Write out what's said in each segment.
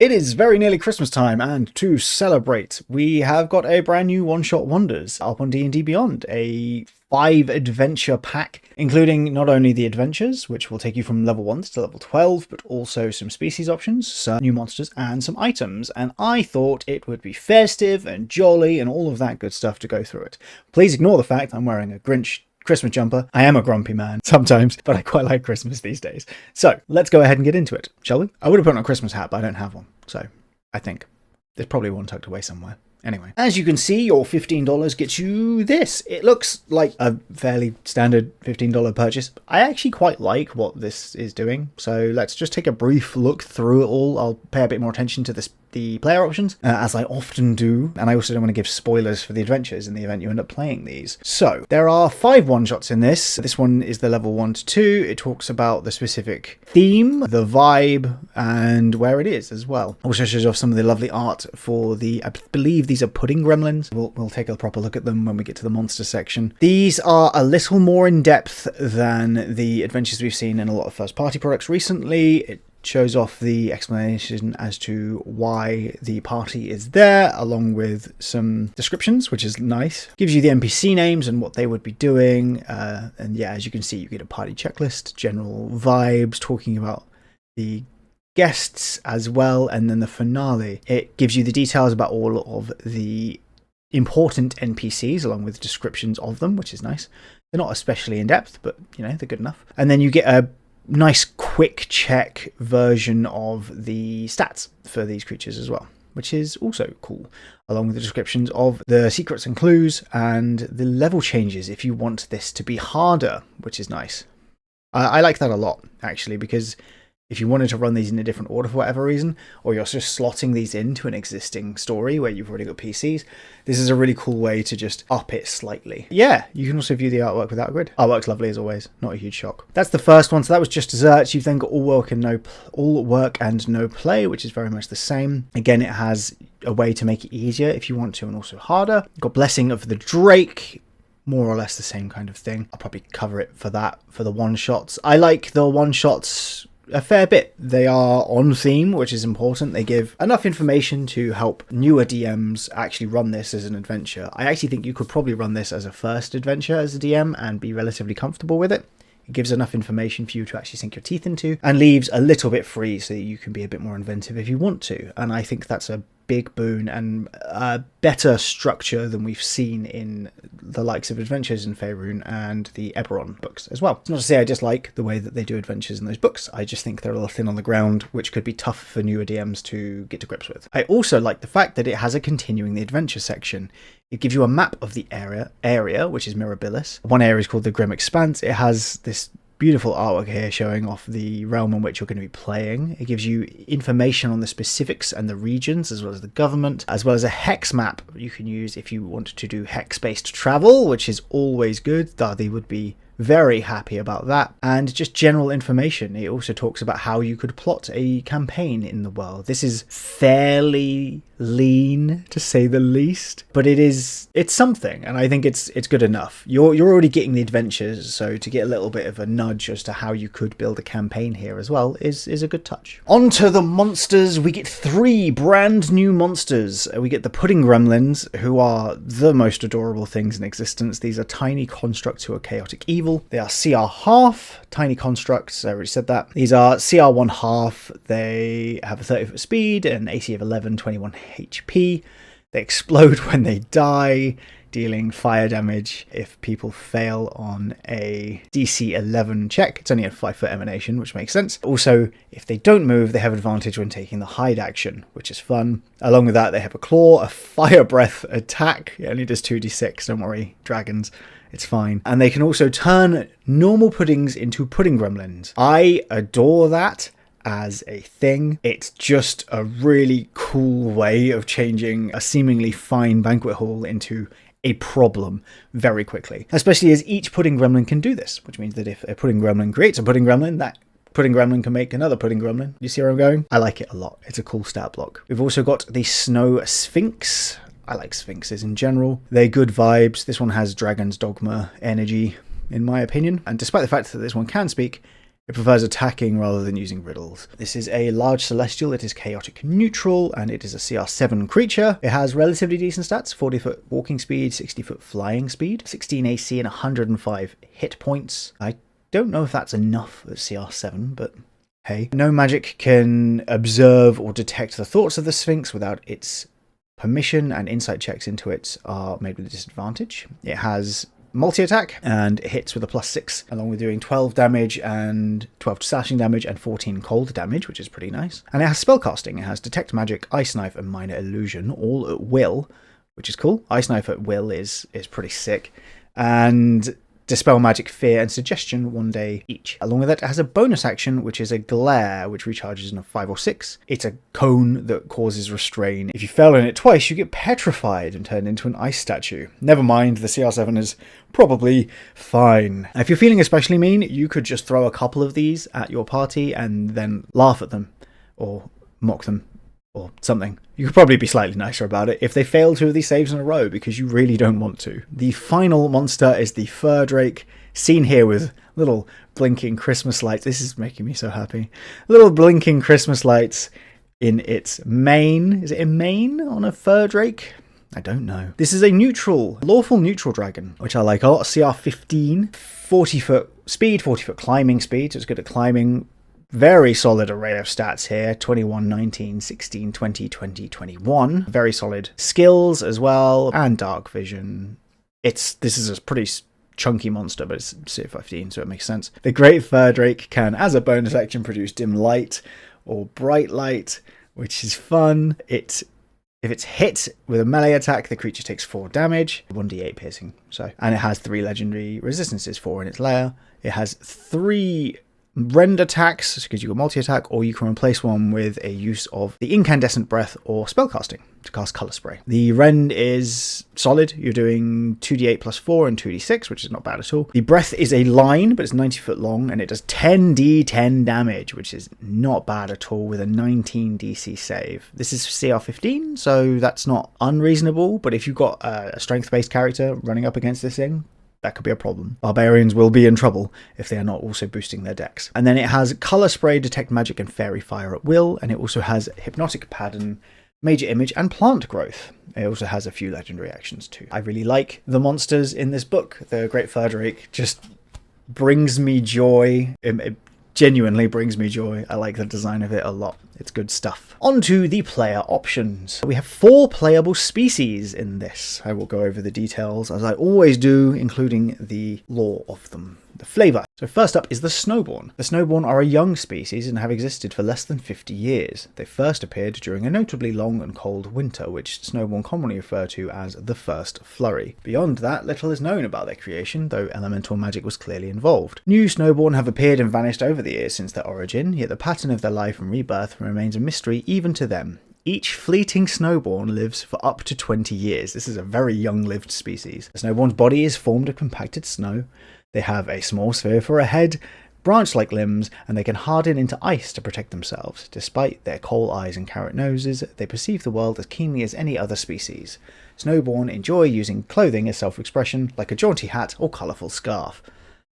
It is very nearly Christmas time, and to celebrate, we have got a brand new One Shot Wonders up on D&D Beyond, a 5 adventure pack, including not only the adventures, which will take you from level 1 to level 12, but also some species options, some new monsters, and some items. And I thought it would be festive and jolly and all of that good stuff to go through it. Please ignore the fact I'm wearing a Grinch Christmas jumper. I am a grumpy man sometimes, but I quite like Christmas these days. So let's go ahead and get into it, shall we? I would have put on a Christmas hat, but I don't have one. So I think there's probably one tucked away somewhere. Anyway, as you can see, your $15 gets you this. It looks like a fairly standard $15 purchase. I actually quite like what this is doing. So let's just take a brief look through it all. I'll pay a bit more attention to the player options, as I often do. And I also don't want to give spoilers for the adventures in the event you end up playing these. So there are 5 one-shots in this. This one is the level 1 to 2. It talks about the specific theme, the vibe, and where it is as well. Also shows off some of the lovely art for the, I believe these are pudding gremlins. We'll take a proper look at them when we get to the monster section. These are a little more in depth than the adventures we've seen in a lot of first-party products recently. It shows off the explanation as to why the party is there, along with some descriptions, which is nice. Gives you the NPC names and what they would be doing. And yeah, as you can see, you get a party checklist, general vibes, talking about the guests as well, and then the finale. It gives you the details about all of the important NPCs, along with descriptions of them, which is nice. They're not especially in depth, but you know, they're good enough. And then you get a nice quick check version of the stats for these creatures as well, which is also cool, along with the descriptions of the secrets and clues and the level changes if you want this to be harder, which is nice. I like that a lot, actually, because if you wanted to run these in a different order for whatever reason, or you're just slotting these into an existing story where you've already got PCs, this is a really cool way to just up it slightly. Yeah, you can also view the artwork without a grid. Artwork's lovely as always, not a huge shock. That's the first one, so that was just desserts. You've then got all work and no play, which is very much the same. Again, it has a way to make it easier if you want to, and also harder. You've got Blessing of the Drake, more or less the same kind of thing. I'll probably cover it for that, for the one-shots. I like the one-shots a fair bit. They are on theme, which is important. They give enough information to help newer DMs actually run this as an adventure. I actually think you could probably run this as a first adventure as a DM and be relatively comfortable with it. It gives enough information for you to actually sink your teeth into, and leaves a little bit free so that you can be a bit more inventive if you want to. And I think that's a big boon and a better structure than we've seen in the likes of Adventures in Faerun and the Eberron books as well. It's not to say I dislike the way that they do adventures in those books. I just think they're a little thin on the ground, which could be tough for newer DMs to get to grips with. I also like the fact that it has a continuing the adventure section. It gives you a map of the area, which is Mirabilis. One area is called the Grim Expanse. It has this beautiful artwork here showing off the realm in which you're going to be playing. It gives you information on the specifics and the regions, as well as the government, as well as a hex map you can use if you want to do hex-based travel, which is always good. Dardi would be very happy about that. And just general information. It also talks about how you could plot a campaign in the world. This is fairly lean, to say the least, but it's something, and I think it's good enough. You're already getting the adventures, so to get a little bit of a nudge as to how you could build a campaign here as well is a good touch. On to the monsters. We get 3 brand new monsters. We get the Pudding Gremlins, who are the most adorable things in existence. These are tiny constructs who are chaotic evil. They are CR half, tiny constructs, I already said that. These are CR 1 half. They have a 30-foot speed, an AC of 11, 21 HP. They explode when they die, dealing fire damage if people fail on a DC 11 check. It's only a 5-foot emanation, which makes sense. Also, if they don't move, they have advantage when taking the hide action, which is fun. Along with that, they have a claw, a fire breath attack. It only does 2d6, don't worry, dragons. It's fine. And they can also turn normal puddings into pudding gremlins. I adore that as a thing. It's just a really cool way of changing a seemingly fine banquet hall into a problem very quickly. Especially as each pudding gremlin can do this, which means that if a pudding gremlin creates a pudding gremlin, that pudding gremlin can make another pudding gremlin. You see where I'm going? I like it a lot. It's a cool stat block. We've also got the Snow Sphinx. I like Sphinxes in general. They're good vibes. This one has Dragon's Dogma energy, in my opinion. And despite the fact that this one can speak, It prefers attacking rather than using riddles. This is a large celestial. It is chaotic neutral, and it is a CR7 creature. It has relatively decent stats: 40-foot walking speed, 60-foot flying speed, 16 AC, and 105 hit points. I don't know if that's enough at CR7, but hey. No magic can observe or detect the thoughts of the Sphinx without its permission, and insight checks into it are made with a disadvantage. It has multi-attack and it hits with a +6, along with doing 12 damage and 12 slashing damage and 14 cold damage, which is pretty nice. And it has spellcasting. It has detect magic, ice knife, and minor illusion, all at will, which is cool. Ice knife at will is pretty sick. And dispel magic, fear, and suggestion 1 day each. Along with that, it has a bonus action, which is a glare, which recharges in a 5 or 6. It's a cone that causes restrain. If you fail on it twice, you get petrified and turned into an ice statue. Never mind, the CR7 is probably fine. If you're feeling especially mean, you could just throw a couple of these at your party and then laugh at them, or mock them, or something. You could probably be slightly nicer about it if they fail 2 of these saves in a row, because you really don't want to. The final monster is the Fur Drake, seen here with little blinking Christmas lights. This is making me so happy. Little blinking Christmas lights in its mane. Is it a mane on a Fur Drake? I don't know. This is a neutral, lawful neutral dragon, which I like a lot. CR15, 40-foot speed, 40-foot climbing speed, so it's good at climbing. Very solid array of stats here: 21, 19, 16, 20, 20, 21. Very solid skills as well, and dark vision. This is a pretty chunky monster, but it's CR15, so it makes sense. The Great Fur Drake can, as a bonus action, produce dim light or bright light, which is fun. If it's hit with a melee attack, the creature takes 4 damage, 1d8 piercing. And it has 3 legendary resistances, 4 in its lair. It has 3 rend attacks, because you got multi-attack, or you can replace one with a use of the incandescent breath or spellcasting to cast color spray. The rend is solid. You're doing 2d8 plus 4 and 2d6, which is not bad at all. The breath is a line, but it's 90 foot long, and it does 10d10 damage, which is not bad at all, with a 19 DC save. This is CR15, so that's not unreasonable, but if you've got a strength-based character running up against this thing, that could be a problem. Barbarians will be in trouble if they are not also boosting their decks. And then it has Color Spray, Detect Magic, and Fairy Fire at will, and it also has Hypnotic Pattern, Major Image, and Plant Growth. It also has a few legendary actions too. I really like the monsters in this book. The Great Fur Drake just brings me joy. It genuinely brings me joy. I like the design of it a lot. It's good stuff. On to the player options. We have 4 playable species in this. I will go over the details as I always do, including the lore of them. The flavour. So first up is the Snowborn. The Snowborn are a young species and have existed for less than 50 years. They first appeared during a notably long and cold winter, which Snowborn commonly refer to as the First Flurry. Beyond that, little is known about their creation, though elemental magic was clearly involved. New Snowborn have appeared and vanished over the years since their origin, yet the pattern of their life and rebirth remains a mystery even to them. Each fleeting Snowborn lives for up to 20 years. This is a very young-lived species. The Snowborn's body is formed of compacted snow. They have a small sphere for a head, branch-like limbs, and they can harden into ice to protect themselves. Despite their coal eyes and carrot noses, they perceive the world as keenly as any other species. Snowborn enjoy using clothing as self-expression, like a jaunty hat or colourful scarf.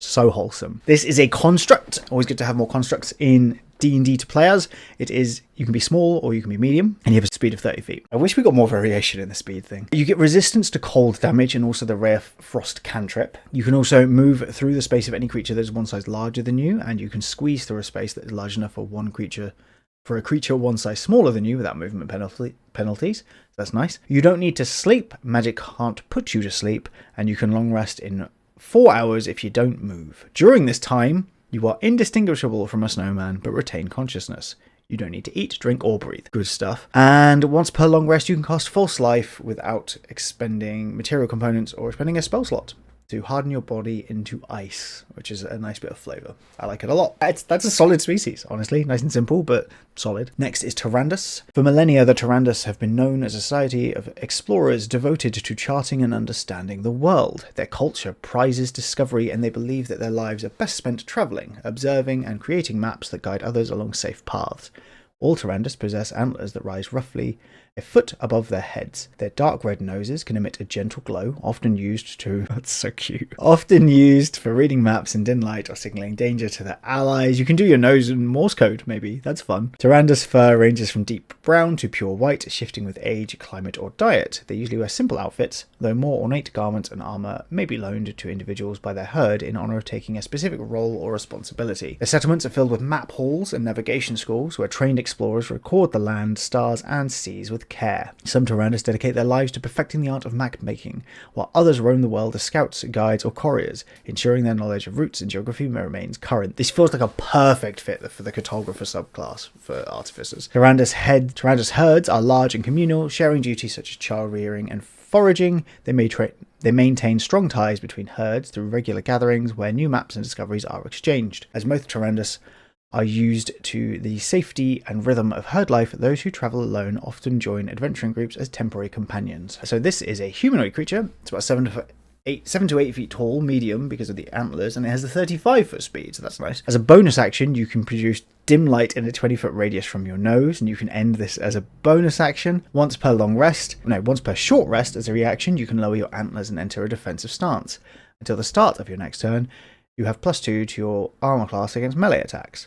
So wholesome. This is a construct. Always good to have more constructs in D&D to players. You can be small or you can be medium, and you have a speed of 30 feet. I wish we got more variation in the speed thing. You get resistance to cold damage and also the rare frost cantrip. You can also move through the space of any creature that is one size larger than you, and you can squeeze through a space that is large enough for a creature one size smaller than you without movement penalties. That's nice. You don't need to sleep. Magic can't put you to sleep, and you can long rest in 4 hours if you don't move. During this time, you are indistinguishable from a snowman, but retain consciousness. You don't need to eat, drink, or breathe. Good stuff. And once per long rest, you can cast False Life without expending material components or expending a spell slot to harden your body into ice, which is a nice bit of flavour. I like it a lot. That's a solid species, honestly. Nice and simple, but solid. Next is Tyrannus. For millennia, the Tyrannus have been known as a society of explorers devoted to charting and understanding the world. Their culture prizes discovery, and they believe that their lives are best spent travelling, observing, and creating maps that guide others along safe paths. All Pterandus possess antlers that rise roughly a foot above their heads. Their dark red noses can emit a gentle glow, often used to... That's so cute. Often used for reading maps in dim light or signaling danger to their allies. You can do your nose in Morse code, maybe. That's fun. Pterandus fur ranges from deep brown to pure white, shifting with age, climate, or diet. They usually wear simple outfits, though more ornate garments and armor may be loaned to individuals by their herd in honor of taking a specific role or responsibility. The settlements are filled with map halls and navigation schools where trained explorers record the land, stars, and seas with care. Some Pterandus dedicate their lives to perfecting the art of map making, while others roam the world as scouts, guides, or couriers, ensuring their knowledge of routes and geography remains current. This feels like a perfect fit for the cartographer subclass for artificers. Pterandus herds are large and communal, sharing duties such as child rearing and foraging. They maintain strong ties between herds through regular gatherings where new maps and discoveries are exchanged. As most Pterandus are used to the safety and rhythm of herd life, those who travel alone often join adventuring groups as temporary companions. So this is a humanoid creature. It's about 7 to 8 feet tall, medium because of the antlers, and it has a 35-foot speed, so that's nice. As a bonus action, you can produce dim light in a 20-foot radius from your nose, and you can end this as a bonus action. Once per short rest as a reaction, you can lower your antlers and enter a defensive stance. Until the start of your next turn, you have +2 to your armor class against melee attacks.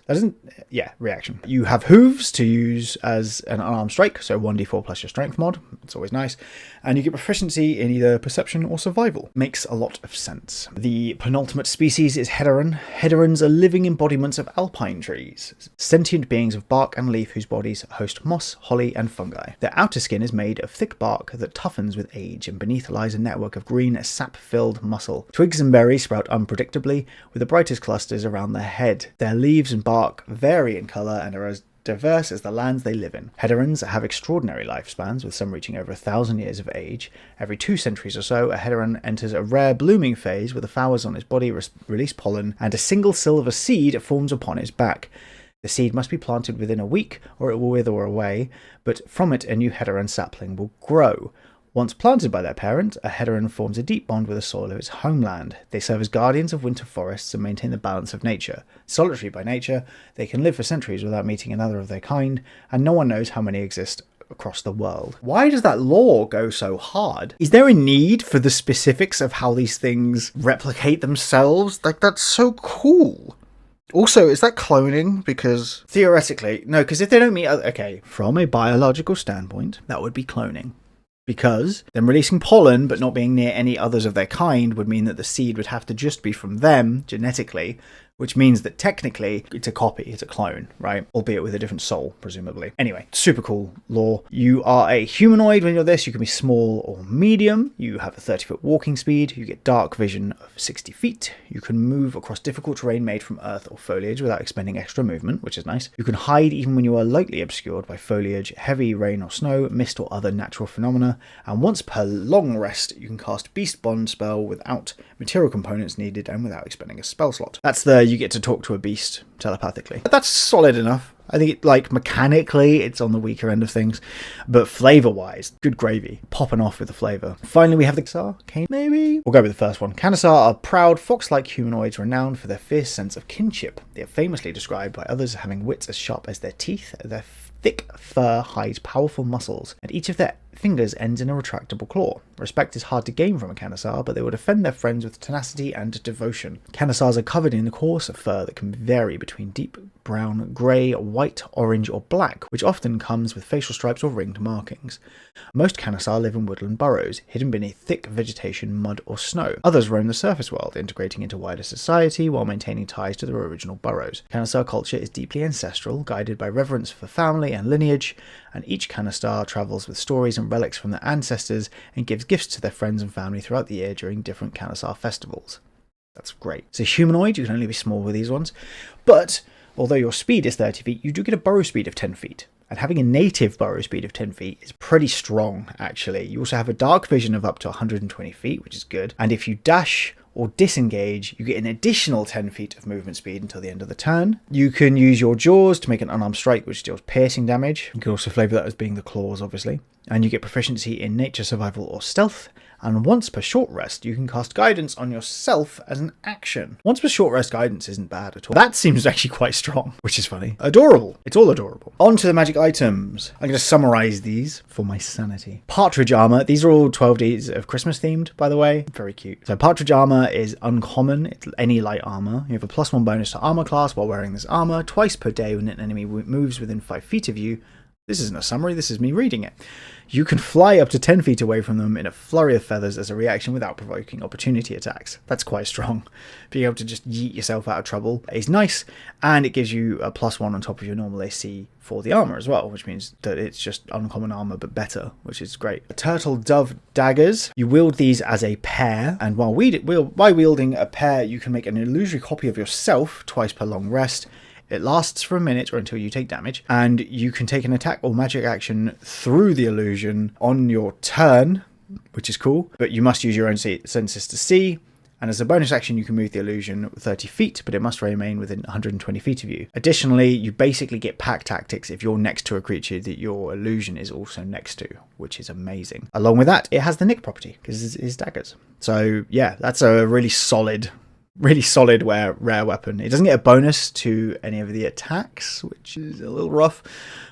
Reaction. You have hooves to use as an unarmed strike, so 1d4 plus your strength mod. It's always nice. And you get proficiency in either perception or survival. Makes a lot of sense. The penultimate species is Heteron. Heterons are living embodiments of alpine trees, sentient beings of bark and leaf whose bodies host moss, holly, and fungi. Their outer skin is made of thick bark that toughens with age, and beneath lies a network of green, sap-filled muscle. Twigs and berries sprout unpredictably, with the brightest clusters around their head. Their leaves and bark vary in colour and are as diverse as the lands they live in. Heterons have extraordinary lifespans, with some reaching over 1,000 years of age. Every 2 centuries or so, a heteron enters a rare blooming phase where the flowers on its body release pollen, and a single silver seed forms upon its back. The seed must be planted within a week, or it will wither away, but from it a new heteron sapling will grow. Once planted by their parent, a heteron forms a deep bond with the soil of its homeland. They serve as guardians of winter forests and maintain the balance of nature. Solitary by nature, they can live for centuries without meeting another of their kind, and no one knows how many exist across the world. Why does that lore go so hard? Is there a need for the specifics of how these things replicate themselves? Like, that's so cool. Also, is that cloning? Because theoretically, no, because if they don't meet... Okay, from a biological standpoint, that would be cloning. Because them releasing pollen but not being near any others of their kind would mean that the seed would have to just be from them genetically, which means that technically it's a copy, it's a clone, right? Albeit with a different soul, presumably. Anyway, super cool lore. You are a humanoid when you're this. You can be small or medium. You have a 30-foot walking speed. You get dark vision of 60 feet. You can move across difficult terrain made from earth or foliage without expending extra movement, which is nice. You can hide even when you are lightly obscured by foliage, heavy rain or snow, mist or other natural phenomena. And once per long rest, you can cast Beast Bond spell without material components needed and without expending a spell slot. That's the you get to talk to a beast telepathically. That's solid enough. I think, like, mechanically, it's on the weaker end of things, but flavor-wise, good gravy. Popping off with the flavor. Finally, we have the Canisar. Maybe? We'll go with the first one. Canisar are proud, fox-like humanoids renowned for their fierce sense of kinship. They are famously described by others as having wits as sharp as their teeth. Their thick fur hides powerful muscles, and each of their fingers ends in a retractable claw. Respect is hard to gain from a Canisar, but they will defend their friends with tenacity and devotion. Canisars are covered in coarse fur that can vary between deep brown, grey, white, orange, or black, which often comes with facial stripes or ringed markings. Most Canisar live in woodland burrows, hidden beneath thick vegetation, mud, or snow. Others roam the surface world, integrating into wider society while maintaining ties to their original burrows. Canisar culture is deeply ancestral, guided by reverence for family and lineage, and each Canisar travels with stories and relics from their ancestors and gives gifts to their friends and family throughout the year during different Canisar festivals. That's great. So humanoid, you can only be small with these ones, but although your speed is 30 feet, you do get a burrow speed of 10 feet. And having a native burrow speed of 10 feet is pretty strong, actually. You also have a dark vision of up to 120 feet, which is good. And if you dash or disengage, you get an additional 10 feet of movement speed until the end of the turn. You can use your jaws to make an unarmed strike, which deals piercing damage. You can also flavour that as being the claws, obviously. And you get proficiency in nature, survival, or stealth. and once per short rest, you can cast guidance on yourself as an action. Once per short rest guidance isn't bad at all. That seems actually quite strong, which is funny. Adorable. It's all adorable. On to the magic items. I'm going to summarize these for my sanity. Partridge armor. These are all 12Ds of Christmas themed, by the way. Very cute. So partridge armor is uncommon. It's any light armor. You have a +1 bonus to armor class while wearing this armor twice per day when an enemy moves within 5 feet of you. This isn't a summary, this is me reading it. You can fly up to 10 feet away from them in a flurry of feathers as a reaction without provoking opportunity attacks. That's quite strong. Being able to just yeet yourself out of trouble is nice, and it gives you a +1 on top of your normal AC for the armor as well, which means that it's just uncommon armor but better, which is great. Turtle dove daggers. You wield these as a pair, and while wielding a pair, you can make an illusory copy of yourself twice per long rest. It lasts for a minute or until you take damage, and you can take an attack or magic action through the illusion on your turn, which is cool, but you must use your own senses to see, and as a bonus action you can move the illusion 30 feet, but it must remain within 120 feet of you. Additionally, you basically get pack tactics if you're next to a creature that your illusion is also next to, which is amazing. Along with that, it has the nick property, because it's daggers. So yeah, that's a really solid rare weapon. It doesn't get a bonus to any of the attacks, which is a little rough,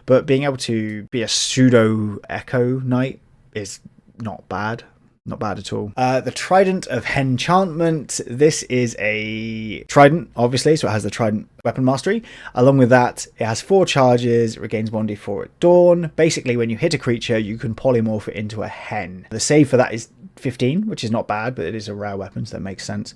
but being able to be a pseudo echo knight is not bad. Not bad at all. The Trident of Enchantment. This is a trident, obviously, so it has the trident weapon mastery. Along with that, it has 4 charges, it regains 1d4 at dawn. Basically, when you hit a creature, you can polymorph it into a hen. The save for that is 15, which is not bad, but it is a rare weapon, so that makes sense.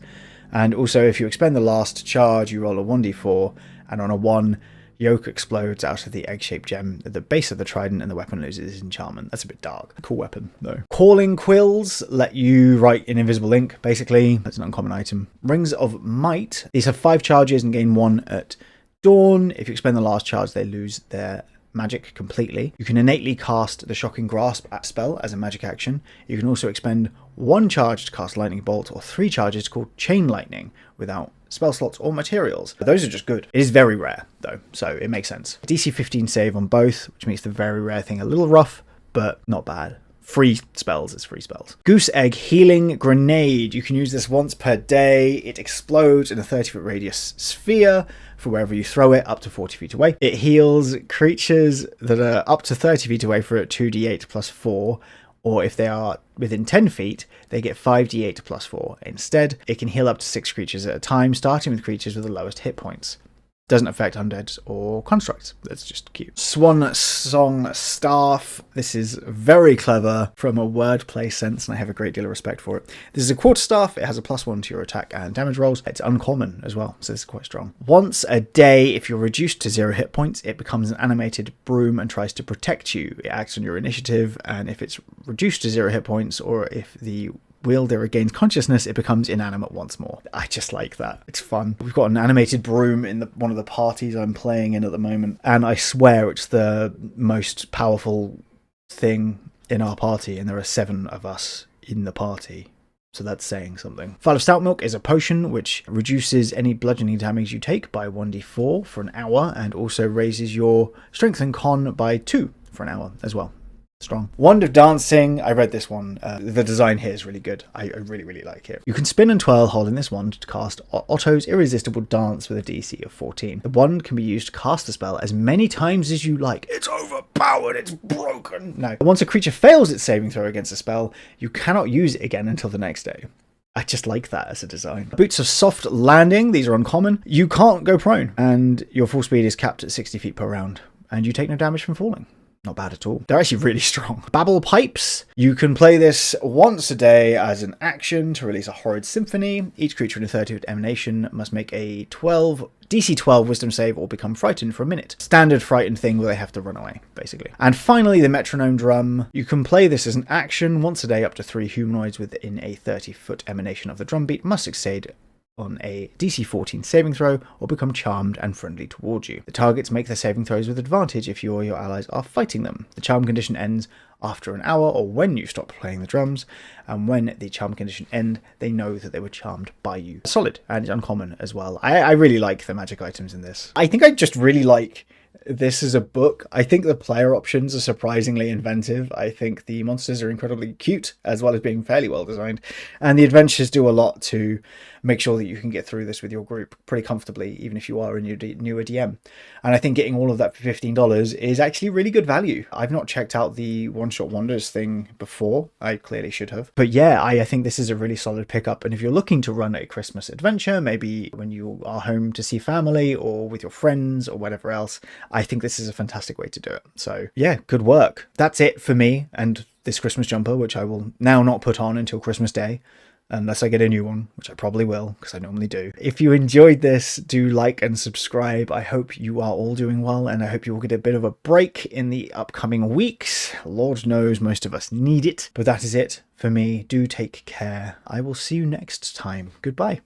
And also, if you expend the last charge, you roll a 1d4, and on a 1, yolk explodes out of the egg-shaped gem at the base of the trident, and the weapon loses its enchantment. That's a bit dark. Cool weapon, though. Calling quills let you write in invisible ink, basically. That's an uncommon item. Rings of Might. These have 5 charges and gain 1 at dawn. If you expend the last charge, they lose their magic completely. You can innately cast the Shocking Grasp spell as a magic action. You can also expend 1 charge to cast Lightning Bolt, or 3 charges called Chain Lightning without spell slots or materials. But those are just good. It is very rare though, so it makes sense. DC 15 save on both, which makes the very rare thing a little rough, but not bad. Free spells is free spells. Goose Egg Healing Grenade. You can use this once per day. It explodes in a 30-foot radius sphere for wherever you throw it, up to 40 feet away. It heals creatures that are up to 30 feet away for 2d8 plus 4, or if they are within 10 feet, they get 5d8 plus 4. Instead, it can heal up to 6 creatures at a time, starting with creatures with the lowest hit points. Doesn't affect undeads or constructs. That's just cute. Swan Song Staff. This is very clever from a wordplay sense, and I have a great deal of respect for it. This is a quarterstaff. It has a +1 to your attack and damage rolls. It's uncommon as well, so this is quite strong. Once a day, if you're reduced to 0 hit points, it becomes an animated broom and tries to protect you. It acts on your initiative, and if it's reduced to 0 hit points, or if the wielder regains consciousness, it becomes inanimate once more. I just like that. It's fun. We've got an animated broom in one of the parties I'm playing in at the moment, and I swear it's the most powerful thing in our party, and there are 7 of us in the party. So that's saying something. Vial of Stout Milk is a potion which reduces any bludgeoning damage you take by 1d4 for an hour, and also raises your strength and con by 2 for an hour as well. Strong. Wand of Dancing. I read this one. The design here is really good. I really like it. You can spin and twirl holding this wand to cast Otto's Irresistible Dance with a DC of 14. The wand can be used to cast the spell as many times as you like. It's overpowered. It's broken. No. Once a creature fails its saving throw against a spell, you cannot use it again until the next day. I just like that as a design. Boots of Soft Landing. These are uncommon. You can't go prone, and your full speed is capped at 60 feet per round, and you take no damage from falling. Not bad at all. They're actually really strong. Babble Pipes. You can play this once a day as an action to release a horrid symphony. Each creature in a 30-foot emanation must make a DC 12 wisdom save or become frightened for a minute. Standard frightened thing where they have to run away, basically. And finally, the Metronome Drum. You can play this as an action once a day. Up to 3 humanoids within a 30-foot emanation of the drum beat must succeed on a DC 14 saving throw or become charmed and friendly towards you. The targets make their saving throws with advantage if you or your allies are fighting them. The charm condition ends after an hour or when you stop playing the drums, and when the charm condition ends, they know that they were charmed by you. Solid, and it's uncommon as well. I really like the magic items in this. I think I just really like This is a book. I think the player options are surprisingly inventive. I think the monsters are incredibly cute, as well as being fairly well designed. And the adventures do a lot to make sure that you can get through this with your group pretty comfortably, even if you are a newer DM. And I think getting all of that for $15 is actually really good value. I've not checked out the One Shot Wonders thing before. I clearly should have. But yeah, I think this is a really solid pickup. And if you're looking to run a Christmas adventure, maybe when you are home to see family or with your friends or whatever else, I think this is a fantastic way to do it. So yeah, good work. That's it for me and this Christmas jumper, which I will now not put on until Christmas Day, unless I get a new one, which I probably will, because I normally do. If you enjoyed this, do like and subscribe. I hope you are all doing well, and I hope you will get a bit of a break in the upcoming weeks. Lord knows most of us need it. But that is it for me. Do take care. I will see you next time. Goodbye.